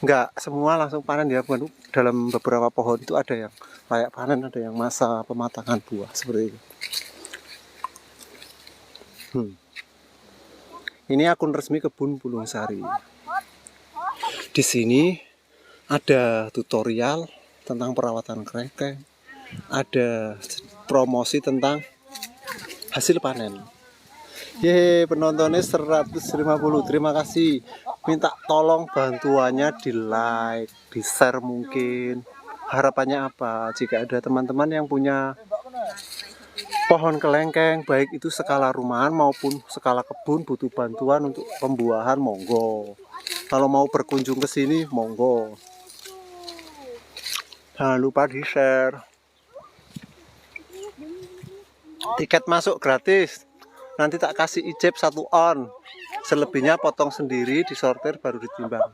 nggak semua langsung panen ya, bukan. Dalam beberapa pohon itu ada yang layak panen, ada yang masa pematangan buah seperti itu. Ini akun resmi Kebun Pulung Sari. Di sini ada tutorial tentang perawatan krengkeng, ada promosi tentang hasil panen. Yeay, penontonnya 150. Terima kasih. Minta tolong bantuannya di like, di share mungkin. Harapannya apa? Jika ada teman-teman yang punya pohon kelengkeng, baik itu skala rumahan maupun skala kebun, butuh bantuan untuk pembuahan, monggo. Kalau mau berkunjung ke sini, monggo. Jangan lupa di share. Tiket masuk gratis. Nanti tak kasih ijab 1 on. Selebihnya potong sendiri, disortir baru ditimbang.